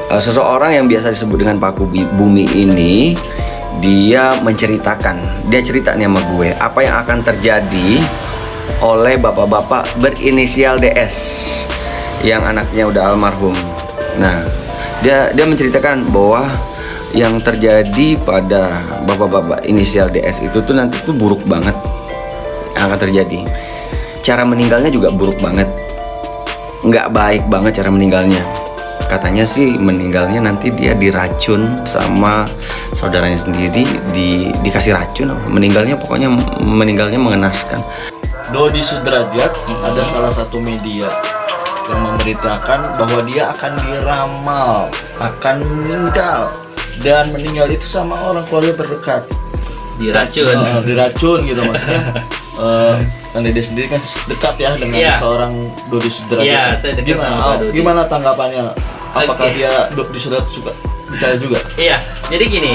Seseorang yang biasa disebut dengan Paku Bumi ini, dia cerita nih sama gue apa yang akan terjadi oleh bapak-bapak berinisial DS yang anaknya udah almarhum. Nah, dia menceritakan bahwa yang terjadi pada bapak-bapak inisial DS itu tuh nanti tuh buruk banget yang akan terjadi. Cara meninggalnya juga buruk banget, nggak baik banget cara meninggalnya. Katanya sih meninggalnya nanti dia diracun sama saudaranya sendiri, dikasih racun. Meninggalnya mengenaskan. Dodi Sudrajat ada salah satu media yang memberitakan bahwa dia akan diramal, akan meninggal, dan meninggal itu sama orang keluarga terdekat. Diracun gitu maksudnya. Kan Dede sendiri kan dekat ya dengan seorang Dodi Sudrajat. Iya, saya dekat sama Dodi. Gimana tanggapannya? Apakah dia Dodi Sudrajat suka percaya juga? Iya, jadi gini,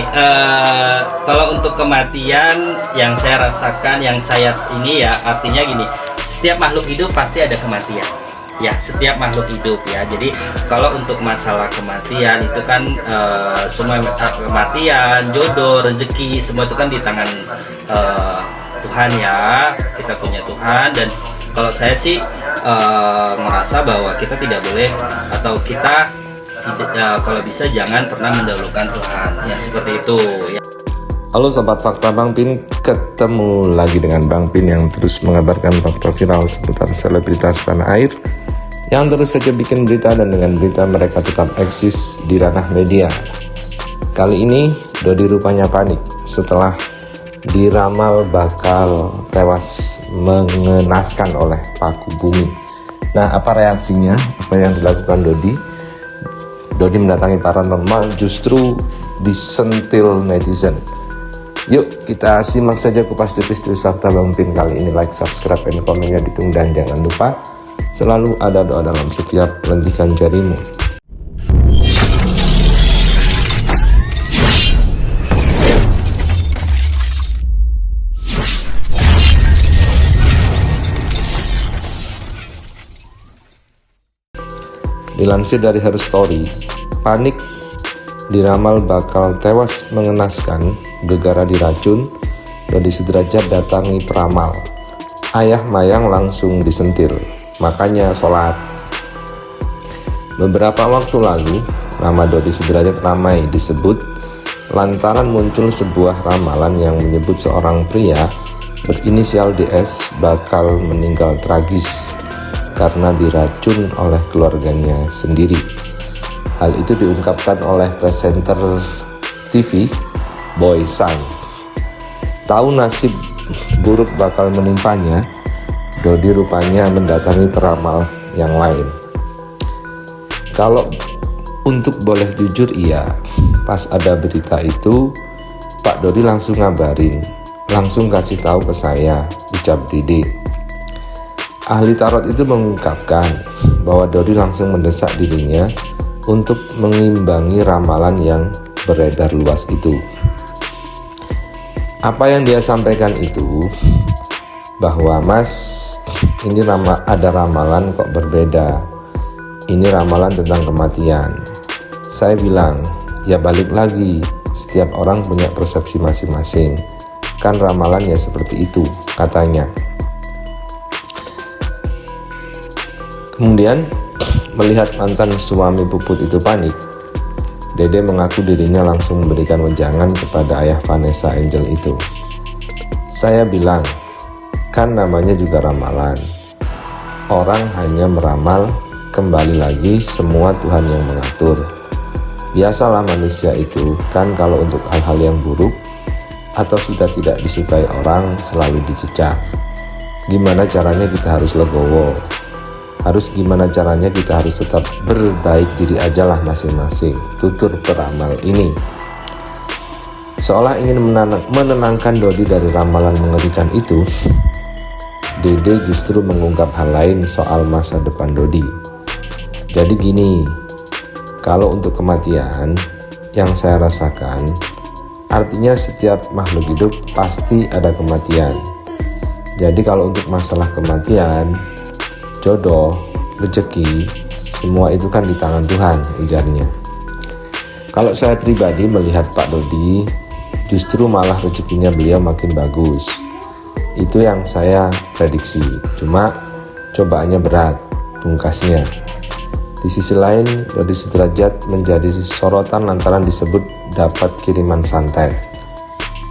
kalau untuk kematian yang saya rasakan, yang saya ini ya, artinya gini, setiap makhluk hidup pasti ada kematian. Ya, setiap makhluk hidup ya. Jadi kalau untuk masalah kematian itu kan semua kematian, jodoh, rezeki, semua itu kan di tangan Tuhan ya. Kita punya Tuhan, dan kalau saya sih merasa bahwa kita tidak boleh, atau kita tidak, kalau bisa jangan pernah mendahulukan Tuhan ya, seperti itu ya. Halo Sobat Fakta Bang Pin, ketemu lagi dengan Bang Pin yang terus mengabarkan fakta viral seputar selebritas tanah air yang terus saja bikin berita, dan dengan berita mereka tetap eksis di ranah media. Kali ini Dodi rupanya panik setelah diramal bakal tewas mengenaskan oleh Paku Bumi. Nah, apa reaksinya? Apa yang dilakukan Dodi? Dodi mendatangi paranormal justru disentil netizen. Yuk kita simak saja kupas tipis-tipis fakta Bang Pin kali ini. Like, subscribe, dan komennya ditunggu, dan jangan lupa selalu ada doa dalam setiap lentikan jarimu. Dilansir dari Her Story, panik diramal bakal tewas mengenaskan gegara diracun. Dodi Sudrajat datangi peramal, ayah Mayang langsung disentil, makanya sholat. Beberapa waktu lalu nama Dodi Sudrajat ramai disebut lantaran muncul sebuah ramalan yang menyebut seorang pria berinisial DS bakal meninggal tragis karena diracun oleh keluarganya sendiri. Hal itu diungkapkan oleh presenter TV Boy San. Tahu nasib buruk bakal menimpanya, Dodi rupanya mendatangi peramal yang lain. Kalau untuk boleh jujur, iya, pas ada berita itu Pak Dodi langsung ngabarin, langsung kasih tahu ke saya, ucap Dede. Ahli tarot itu mengungkapkan bahwa Dodi langsung mendesak dirinya untuk mengimbangi ramalan yang beredar luas itu. Apa yang dia sampaikan itu bahwa Mas, ini ada ramalan kok berbeda. Ini ramalan tentang kematian. Saya bilang, ya balik lagi, setiap orang punya persepsi masing-masing. Kan ramalan ya seperti itu, katanya. Kemudian melihat mantan suami Puput itu panik, Dede mengaku dirinya langsung memberikan wejangan kepada ayah Vanessa Angel itu. Saya bilang, kan namanya juga ramalan. Orang hanya meramal, kembali lagi semua Tuhan yang mengatur. Biasalah manusia itu, kan kalau untuk hal-hal yang buruk atau sudah tidak disukai orang selalu dicecah. Gimana caranya kita harus legowo? Harus gimana caranya kita harus tetap berbaik diri aja lah masing-masing, tutur peramal ini. Seolah ingin menenangkan Dodi dari ramalan mengerikan itu, Dede justru mengungkap hal lain soal masa depan Dodi. Jadi gini, kalau untuk kematian yang saya rasakan, artinya setiap makhluk hidup pasti ada kematian. Jadi kalau untuk masalah kematian, jodoh, rezeki, semua itu kan di tangan Tuhan, ujarnya. Kalau saya pribadi melihat Pak Dodi, justru malah rezekinya beliau makin bagus. Itu yang saya prediksi. Cuma cobaannya berat, pungkasnya. Di sisi lain, Dodi Sudrajat menjadi sorotan lantaran disebut dapat kiriman santet.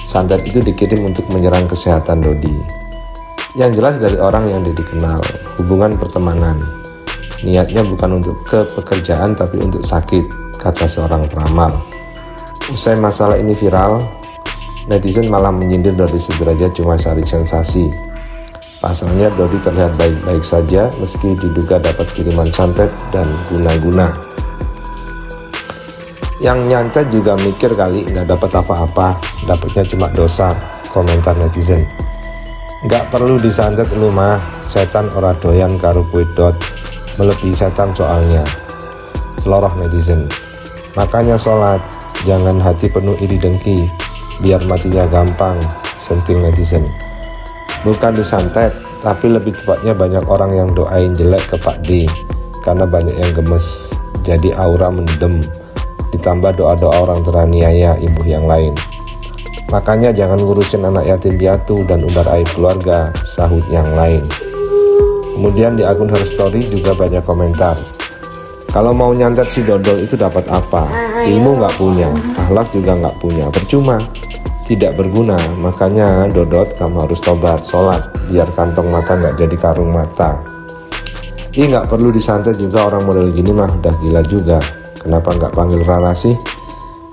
Santet itu dikirim untuk menyerang kesehatan Dodi. Yang jelas dari orang yang dikenal, hubungan pertemanan. Niatnya bukan untuk pekerjaan tapi untuk sakit, kata seorang peramal. Usai masalah ini viral, netizen malah menyindir Dodi Sudrajat cuma cari sensasi. Pasalnya Dodi terlihat baik-baik saja meski diduga dapat kiriman santet dan guna-guna. Yang nyantet juga mikir kali nggak dapat apa-apa, dapatnya cuma dosa, komentar netizen. Nggak perlu disantet lu mah, setan ora doyan karo kue dot, melebihi setan soalnya, seloroh netizen. Makanya sholat, jangan hati penuh iri dengki, biar matinya gampang, sentil netizen. Bukan disantet, tapi lebih tepatnya banyak orang yang doain jelek ke Pak D, karena banyak yang gemes, jadi aura mendem, ditambah doa-doa orang teraniaya ibu yang lain. Makanya jangan ngurusin anak yatim piatu dan ubar aib keluarga, sahut yang lain. Kemudian di akun Her Story juga banyak komentar. Kalau mau nyantet si dodol itu dapat apa? Ilmu nggak punya, akhlak juga nggak punya, percuma, tidak berguna. Makanya Dodot kamu harus tobat, sholat, biar kantong mata nggak jadi karung mata. Ih nggak perlu disantet juga, orang model gini mah udah gila juga. Kenapa nggak panggil Rara sih?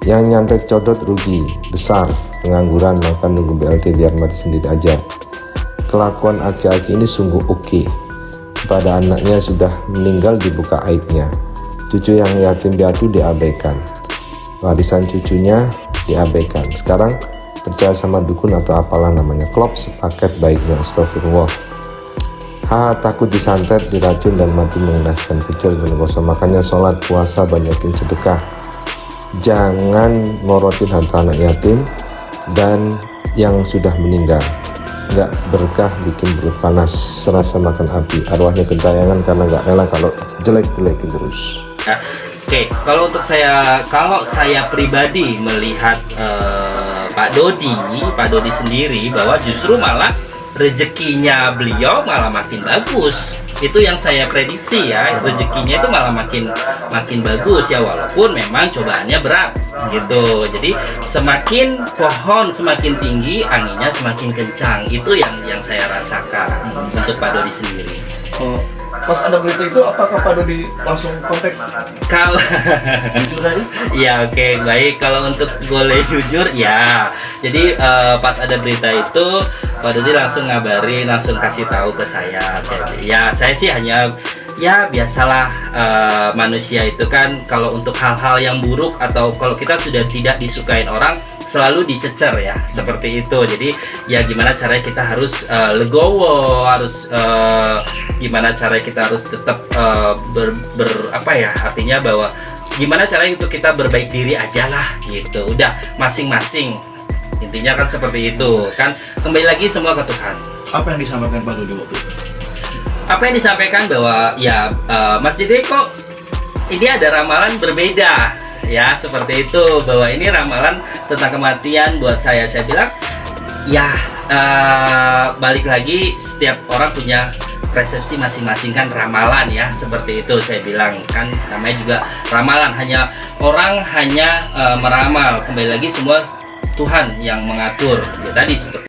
Yang nyantet codot rugi besar, pengangguran, makan nunggu BLT biar mati sendiri aja. Kelakuan aki-aki ini sungguh oke. Pada anaknya sudah meninggal dibuka aibnya. Cucu yang yatim piatu diabaikan. Warisan cucunya diabaikan. Sekarang percaya sama dukun atau apalah namanya, klop sepaket baiknya, astagfirullah. Takut disantet, diracun dan mati mengenaskan kecil berdosa. Makanya sholat, puasa, banyakin sedekah. Jangan ngorotin harta anak yatim dan yang sudah meninggal. Nggak berkah, bikin perut panas, serasa makan api, arwahnya gentayangan karena nggak rela kalau jelek-jelekin terus. Oke, kalau saya pribadi melihat Pak Dodi sendiri bahwa justru malah rezekinya beliau malah makin bagus. Itu yang saya prediksi ya, rezekinya itu malah makin bagus ya, walaupun memang cobaannya berat gitu. Jadi semakin pohon semakin tinggi, anginnya semakin kencang. Itu yang saya rasakan untuk Pak Dodi sendiri. Pas ada berita itu, apakah Pak Dodi langsung kontak? Kalau Jujur tadi? ya oke, baik. Kalau untuk boleh jujur ya. Jadi pas ada berita itu Pak Dodi langsung ngabarin, langsung kasih tahu ke saya. Saya sih hanya ya biasalah, manusia itu kan kalau untuk hal-hal yang buruk atau kalau kita sudah tidak disukain orang selalu dicecer ya, seperti itu. Jadi ya gimana caranya kita harus legowo, harus gimana caranya kita harus tetap artinya bahwa gimana caranya untuk kita berbaik diri aja lah gitu. Udah masing-masing, intinya kan seperti itu kan, kembali lagi semua ke Tuhan. Apa yang disampaikan Pak Dodi waktu itu? Apa yang disampaikan bahwa ya Mas Dede kok ini ada ramalan berbeda ya, seperti itu, bahwa ini ramalan tentang kematian buat saya bilang ya balik lagi, setiap orang punya persepsi masing-masing kan, ramalan ya, seperti itu saya bilang kan, namanya juga ramalan, hanya orang hanya meramal, kembali lagi semua Tuhan yang mengatur ya, tadi seperti